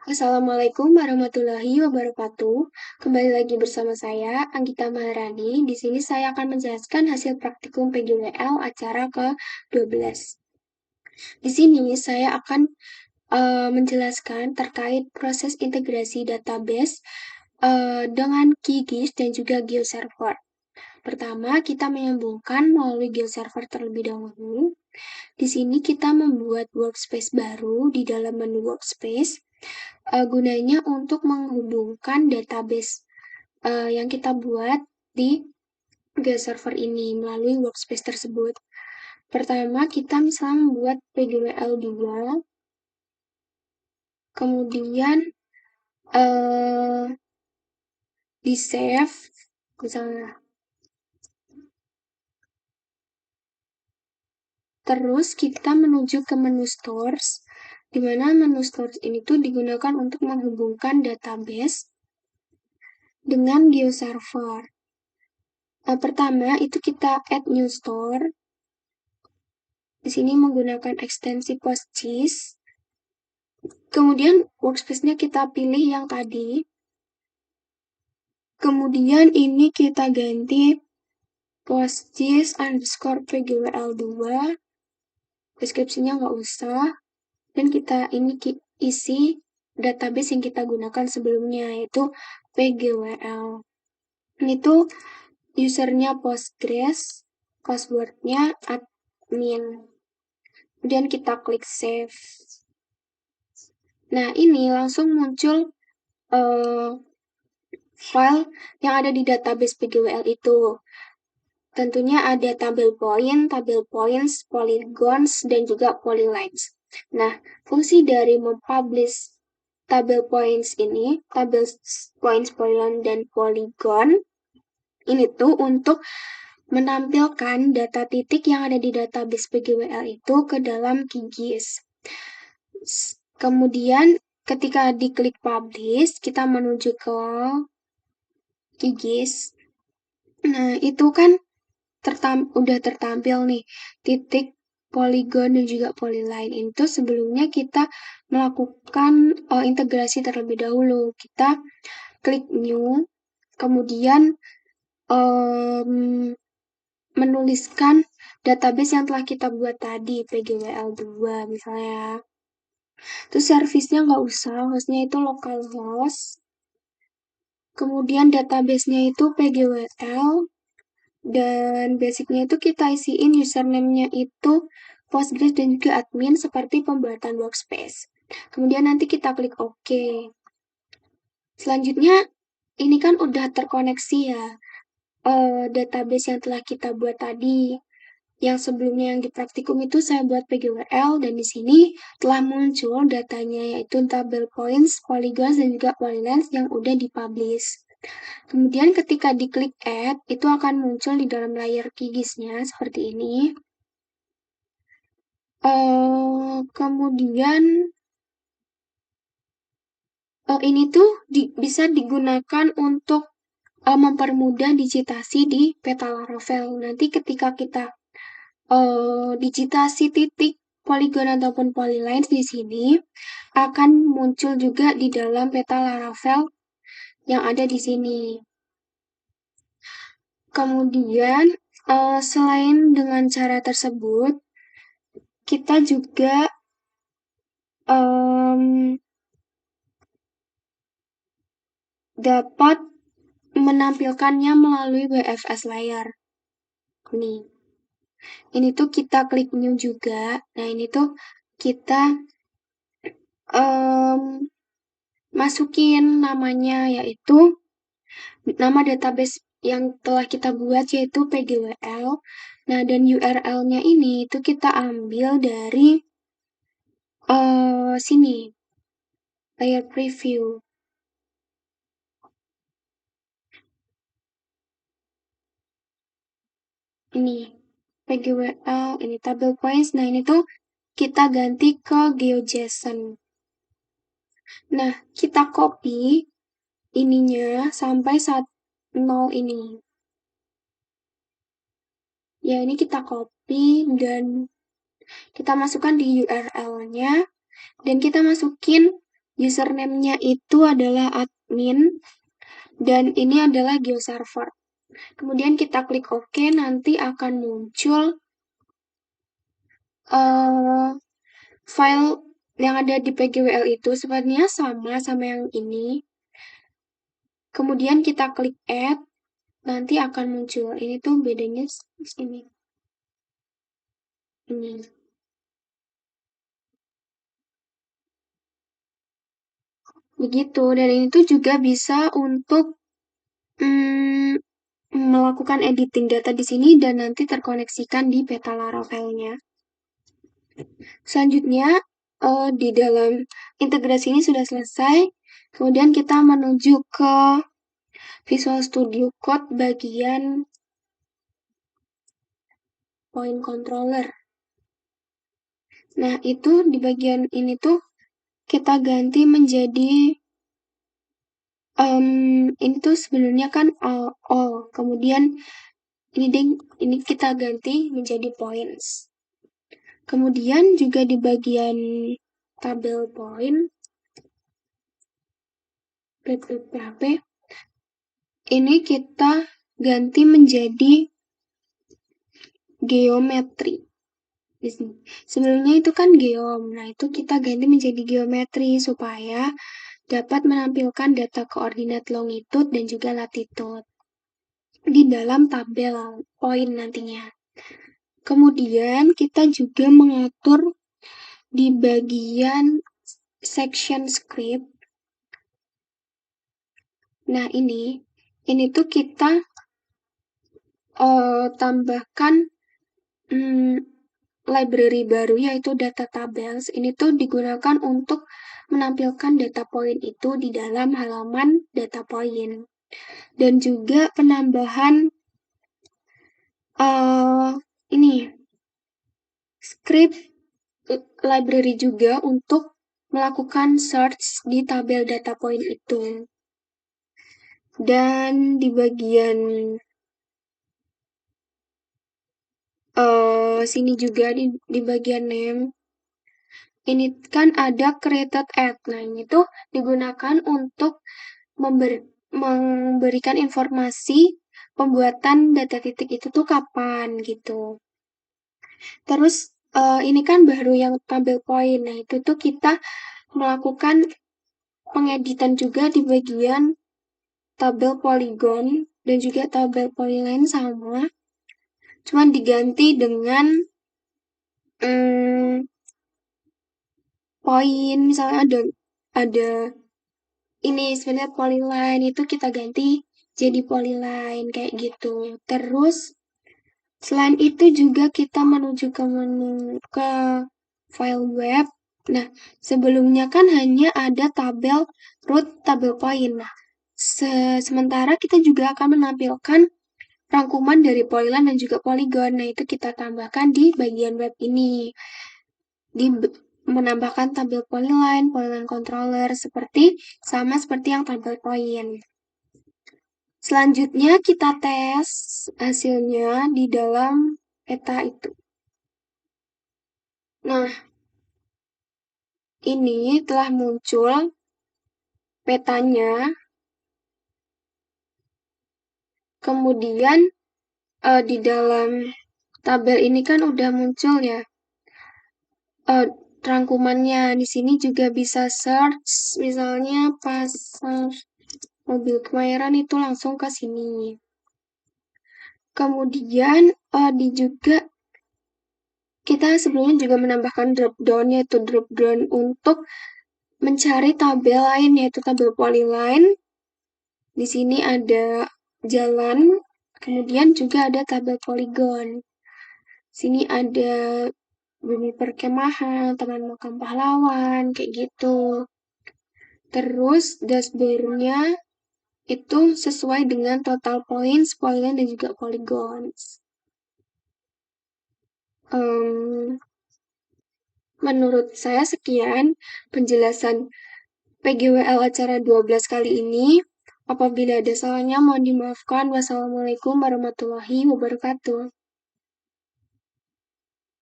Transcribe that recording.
Assalamualaikum warahmatullahi wabarakatuh. Kembali lagi bersama saya, Anggita Maharani. Di sini saya akan menjelaskan hasil praktikum PGWL acara ke-12. Di sini saya akan menjelaskan terkait proses integrasi database dengan QGIS dan juga GeoServer. Pertama, kita menyambungkan melalui GeoServer terlebih dahulu. Di sini kita membuat workspace baru di dalam menu workspace. Gunanya untuk menghubungkan database yang kita buat di GeoServer ini melalui workspace tersebut. Pertama, kita misalnya membuat PGWL2, kemudian di save, misalnya. Terus kita menuju ke menu stores, di mana menu stores ini tuh digunakan untuk menghubungkan database dengan GeoServer. Pertama, itu kita add new store. Di sini menggunakan ekstensi PostGIS. Kemudian workspace-nya kita pilih yang tadi. Kemudian ini kita ganti PostGIS underscore PGWL2. Deskripsinya nggak usah. Dan kita ini isi database yang kita gunakan sebelumnya, yaitu PGWL. Ini tuh usernya Postgres, passwordnya admin. Kemudian kita klik save. Nah, ini langsung muncul file yang ada di database PGWL itu. Tentunya ada tabel points, polygons, dan juga polylines. Nah, fungsi dari mempublish tabel points ini, tabel points, polygon, dan polygon, ini tuh untuk menampilkan data titik yang ada di database PGWL itu ke dalam QGIS. Kemudian ketika diklik publish, kita menuju ke QGIS. Nah, itu kan udah tertampil nih titik polygon dan juga polyline. Itu sebelumnya kita melakukan integrasi terlebih dahulu. Kita klik new, kemudian menuliskan database yang telah kita buat tadi, PGWL2 misalnya. Terus service-nya nggak usah, hostnya itu localhost. Kemudian database-nya itu PGWL. Dan basicnya itu kita isiin username-nya itu Postgres dan juga admin seperti pembuatan workspace. Kemudian nanti kita klik OK. Selanjutnya, ini kan udah terkoneksi ya, database yang telah kita buat tadi. Yang sebelumnya yang di praktikum itu saya buat PGWL, dan di sini telah muncul datanya, yaitu tabel points, polygons, dan juga polylines yang udah dipublish. Kemudian ketika diklik add, itu akan muncul di dalam layar QGIS-nya seperti ini. Kemudian ini tuh bisa digunakan untuk mempermudah digitasi di peta Laravel. Nanti ketika kita digitasi titik polygon ataupun polylines di sini, akan muncul juga di dalam peta Laravel yang ada di sini. Kemudian, selain dengan cara tersebut, kita juga dapat menampilkannya melalui WFS layer. Ini tuh kita klik new juga. Nah, ini tuh kita masukin namanya, yaitu nama database yang telah kita buat, yaitu PGWL. Nah, dan URL-nya ini itu kita ambil dari sini, layer preview. Ini PGWL, ini tabel points. Nah, ini tuh kita ganti ke GeoJSON. Nah, kita copy ininya sampai 0 ini. Ya, ini kita copy dan kita masukkan di URL-nya, dan kita masukin Username-nya itu adalah admin, dan ini adalah GeoServer. Kemudian kita klik OK, nanti akan muncul file yang ada di PGWL itu sebenarnya sama yang ini. Kemudian kita klik Add, nanti akan muncul. Ini tuh bedanya ini. Ini. Begitu, dan ini tuh juga bisa untuk melakukan editing data di sini dan nanti terkoneksikan di peta Laravel-nya. Selanjutnya, di dalam integrasi ini sudah selesai. Kemudian kita menuju ke Visual Studio Code bagian Point Controller. Nah, itu di bagian ini tuh kita ganti menjadi ini tuh sebelumnya kan all. Kemudian ini kita ganti menjadi points. Kemudian juga di bagian tabel point PHP ini kita ganti menjadi geometri. Di sini. Sebelumnya itu kan geom. Nah, itu kita ganti menjadi geometri supaya dapat menampilkan data koordinat longitude dan juga latitude di dalam tabel poin nantinya. Kemudian kita juga mengatur di bagian section script. Nah, ini tuh kita tambahkan library baru yaitu data tables. Ini tuh digunakan untuk menampilkan data point itu di dalam halaman data point. Dan juga penambahan ini script library juga untuk melakukan search di tabel data point itu. Dan di bagian sini juga di bagian name ini kan ada created at. Nah, ini tuh digunakan untuk memberikan informasi pembuatan data titik itu tuh kapan gitu. Terus ini kan baru yang tabel point. Nah, itu tuh kita melakukan pengeditan juga di bagian tabel polygon dan juga tabel polyline sama. Cuman diganti dengan poin, misalnya ada ini sebenarnya polyline itu kita ganti jadi polyline kayak gitu. Terus selain itu juga kita menuju ke menu ke file web. Nah, sebelumnya kan hanya ada tabel root, tabel point. Nah, sementara kita juga akan menampilkan rangkuman dari polyline dan juga polygon. Nah, itu kita tambahkan di bagian web ini. Menambahkan tabel polyline controller sama seperti yang tabel point. Selanjutnya kita tes hasilnya di dalam peta itu. Nah, ini telah muncul petanya. Kemudian di dalam tabel ini kan udah muncul ya rangkumannya. Di sini juga bisa search, misalnya pasar mobil Kemayoran itu langsung ke sini. Kemudian juga kita sebelumnya juga menambahkan drop down, yaitu drop down untuk mencari tabel lain, yaitu tabel polyline. Di sini ada jalan, kemudian juga ada tabel polygon. Sini ada bumi perkemahan, taman makam pahlawan, kayak gitu. Terus dashboard-nya itu sesuai dengan total points, polyline, dan juga polygons. Menurut saya sekian penjelasan PGWL acara 12 kali ini. Apabila ada salahnya mohon dimaafkan. Wassalamualaikum warahmatullahi wabarakatuh.